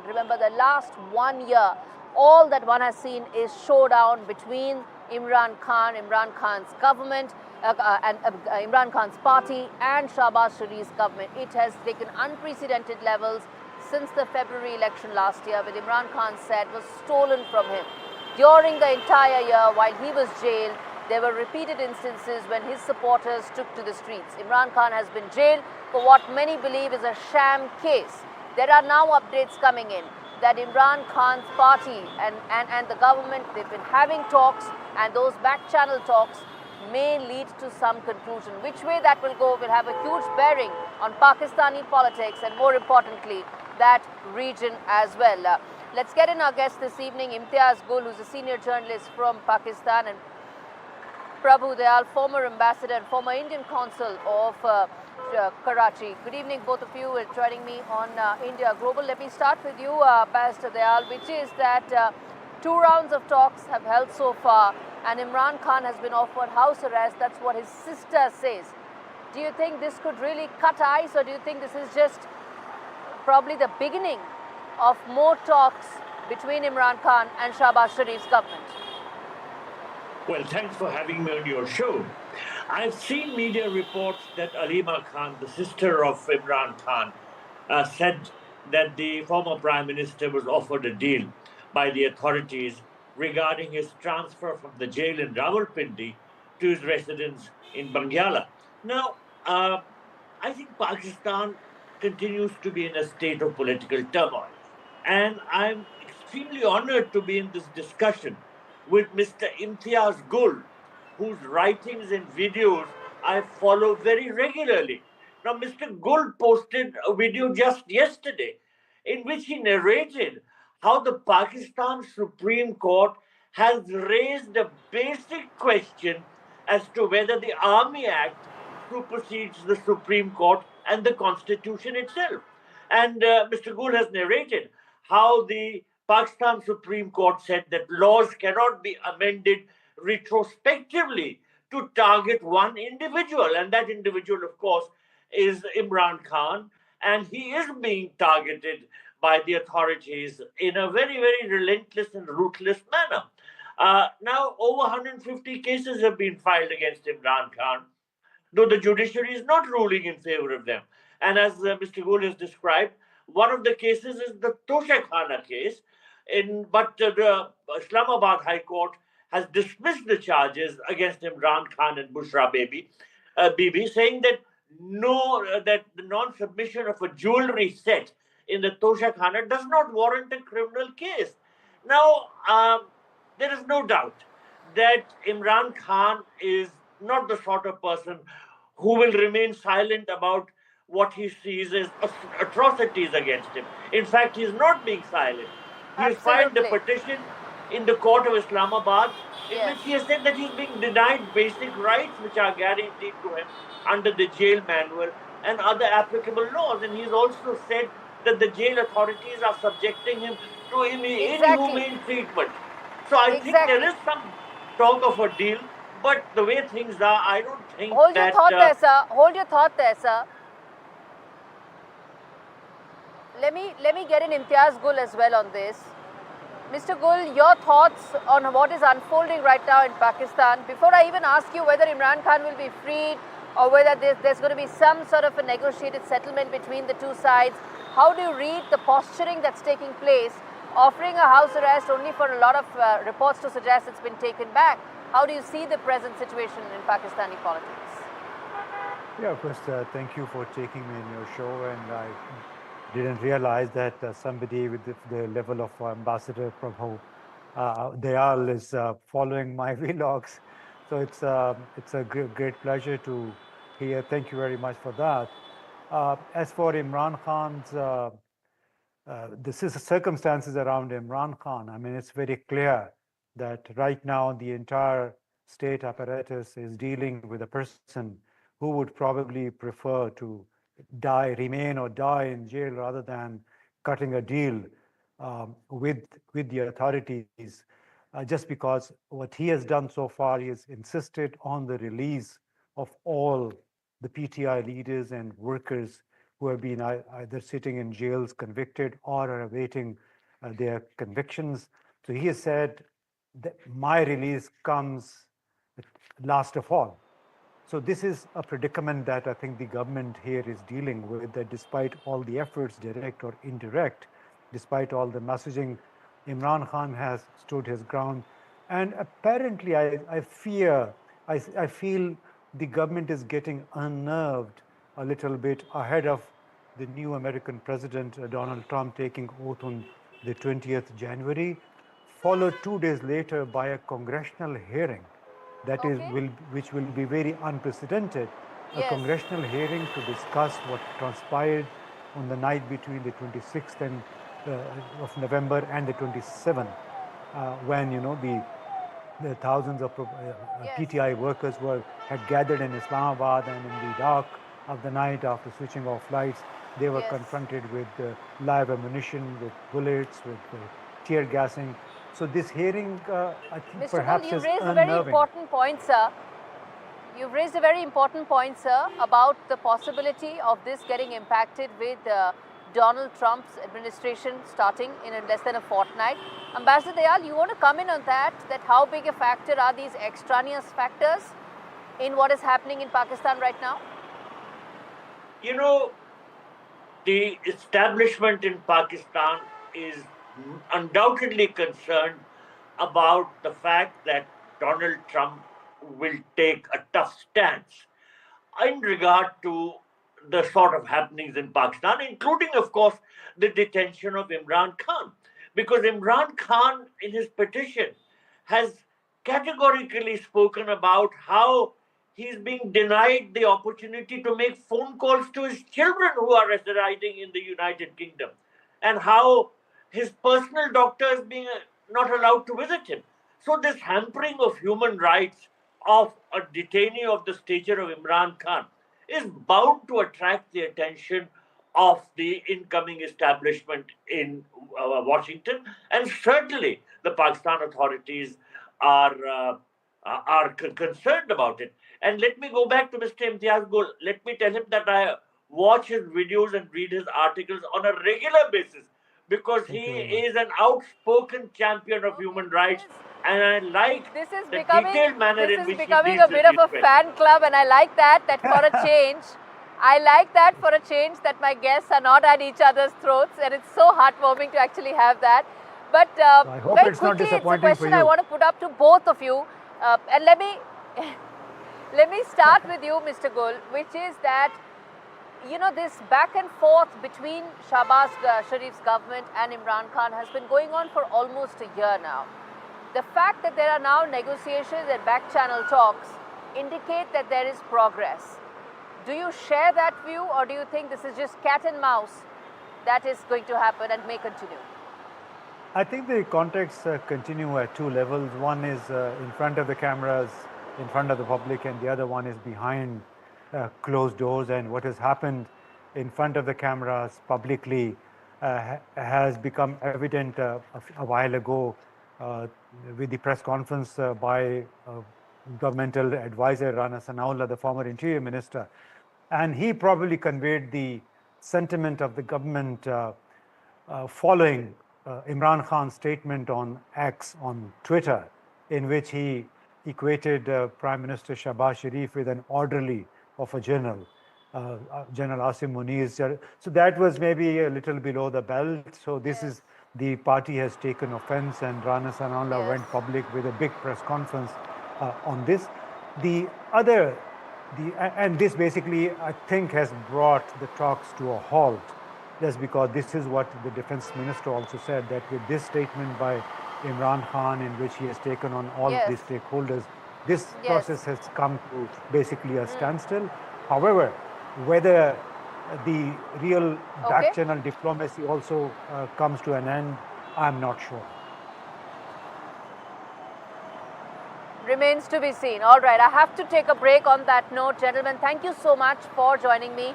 Remember, the last 1 year, all that one has seen is showdown between Imran Khan, Imran Khan's government, and Imran Khan's party and Shahbaz Sharif's government. It has taken unprecedented levels since the February election last year, with Imran Khan said was stolen from him. During the entire year while he was jailed, there were repeated instances when his supporters took to the streets. Imran Khan has been jailed for what many believe is a sham case. There are now updates coming in that Imran Khan's party and the government, they've been having talks, and those back-channel talks may lead to some conclusion. Which way that will go will have a huge bearing on Pakistani politics and, more importantly, that region as well. Let's get in our guest this evening, Imtiaz Gul, who's a senior journalist from Pakistan, and Prabhu Dayal, former ambassador and former Indian Consul of Karachi. Good evening, both of you. Joining me on India Global. Let me start with you, Ambassador Dayal, which is that 2 rounds of talks have held so far, and Imran Khan has been offered house arrest. That's what his sister says. Do you think this could really cut ice, or do you think this is just probably the beginning of more talks between Imran Khan and Shahbaz Sharif's government? Well, thanks for having me on your show. I've seen media reports that Aleema Khan, the sister of Imran Khan, said that the former Prime Minister was offered a deal by the authorities regarding his transfer from the jail in Rawalpindi to his residence in Banigala. Now, I think Pakistan continues to be in a state of political turmoil, and I'm extremely honored to be in this discussion with Mr. Imtiaz Gul, whose writings and videos I follow very regularly. Now, Mr. Gul posted a video just yesterday in which he narrated how the Pakistan Supreme Court has raised a basic question as to whether the Army Act supersedes the Supreme Court and the Constitution itself. And Mr. Gul has narrated how the Pakistan Supreme Court said that laws cannot be amended retrospectively to target one individual. And that individual, of course, is Imran Khan. And he is being targeted by the authorities in a very, very relentless and ruthless manner. Now, over 150 cases have been filed against Imran Khan, though the judiciary is not ruling in favor of them. And as Mr. Gul has described, one of the cases is the Toshakhana case, but the Islamabad High Court has dismissed the charges against Imran Khan and Bushra Bibi, saying that that the non-submission of a jewelry set in the Toshakhana does not warrant a criminal case. Now, there is no doubt that Imran Khan is not the sort of person who will remain silent about what he sees as atrocities against him. In fact, he is not being silent. He has filed a petition in the court of Islamabad in which he has said that he is being denied basic rights which are guaranteed to him under the jail manual and other applicable laws. And he has also said that the jail authorities are subjecting him to inhumane treatment. So I think there is some talk of a deal, but the way things are, I don't think Hold your thought there, sir. Hold your thought there, sir. Let me get in Imtiaz Gul as well on this. Mr. Gul, your thoughts on what is unfolding right now in Pakistan. Before I even ask you whether Imran Khan will be freed or whether there's going to be some sort of a negotiated settlement between the two sides, how do you read the posturing that's taking place, offering a house arrest only for a lot of reports to suggest it's been taken back? How do you see the present situation in Pakistani politics? Yeah, first, thank you for taking me in your show, and I didn't realize that somebody with the level of Ambassador Prabhu Dayal is following my vlogs. So it's a great pleasure to hear. Thank you very much for that. As for Imran Khan's, the circumstances around Imran Khan, I mean, it's very clear that right now the entire state apparatus is dealing with a person who would probably prefer to remain or die in jail rather than cutting a deal with the authorities, just because what he has done so far, he has insisted on the release of all the PTI leaders and workers who have been either sitting in jails convicted or are awaiting their convictions. So he has said that my release comes last of all. So this is a predicament that I think the government here is dealing with, that despite all the efforts, direct or indirect, despite all the messaging, Imran Khan has stood his ground. And apparently I feel the government is getting unnerved a little bit ahead of the new American president, Donald Trump, taking oath on the 20th January, followed 2 days later by a congressional hearing that is which will be very unprecedented, a congressional hearing to discuss what transpired on the night between the 26th and, of November and the 27th, when the thousands of PTI workers had gathered in Islamabad, and in the dark of the night, after switching off lights, they were confronted with live ammunition, with bullets, with tear gassing. So this hearing, I think, Mr. perhaps Gul, is you've raised unnerving. a very important point, sir. You've raised a very important point, sir, about the possibility of this getting impacted with Donald Trump's administration starting in less than a fortnight. Ambassador Dayal, you want to come in on that how big a factor are these extraneous factors in what is happening in Pakistan right now? You know, the establishment in Pakistan is undoubtedly concerned about the fact that Donald Trump will take a tough stance in regard to the sort of happenings in Pakistan, including, of course, the detention of Imran Khan. Because Imran Khan, in his petition, has categorically spoken about how he's being denied the opportunity to make phone calls to his children who are residing in the United Kingdom, and how his personal doctor is being not allowed to visit him. So this hampering of human rights of a detainee of the stature of Imran Khan is bound to attract the attention of the incoming establishment in Washington, and certainly the Pakistan authorities are concerned about it. And let me go back to Mr. Imtiaz Gul. Let me tell him that I watch his videos and read his articles on a regular basis, because he is an outspoken champion of human rights, and I like the detailed manner in which he deals with these becoming a bit of a fan club, and I like that for a change. I like that for a change, that my guests are not at each other's throats, and it's so heartwarming to actually have that. But I hope very it's quickly, not it's a question I you. want to put up to both of you. And let me start with you, Mr. Gul, which is that, this back and forth between Shahbaz Sharif's government and Imran Khan has been going on for almost a year now. The fact that there are now negotiations and back-channel talks indicate that there is progress. Do you share that view, or do you think this is just cat and mouse that is going to happen and may continue? I think the contacts continue at two levels. One is in front of the cameras, in front of the public, and the other one is behind closed doors. And what has happened in front of the cameras publicly has become evident a while ago with the press conference by governmental advisor Rana Sanaullah, the former interior minister. And he probably conveyed the sentiment of the government following Imran Khan's statement on X, on Twitter, in which he equated Prime Minister Shahbaz Sharif with an orderly of a general, General Asim Muniz. So that was maybe a little below the belt. So this is, the party has taken offense, and Rana Sanaullah went public with a big press conference on this. And this basically, I think, has brought the talks to a halt. That's because this is what the defense minister also said, that with this statement by Imran Khan, in which he has taken on all the stakeholders, this process has come to basically a standstill. However, whether the real back-channel diplomacy also comes to an end, I'm not sure. Remains to be seen. All right, I have to take a break on that note. Gentlemen, thank you so much for joining me.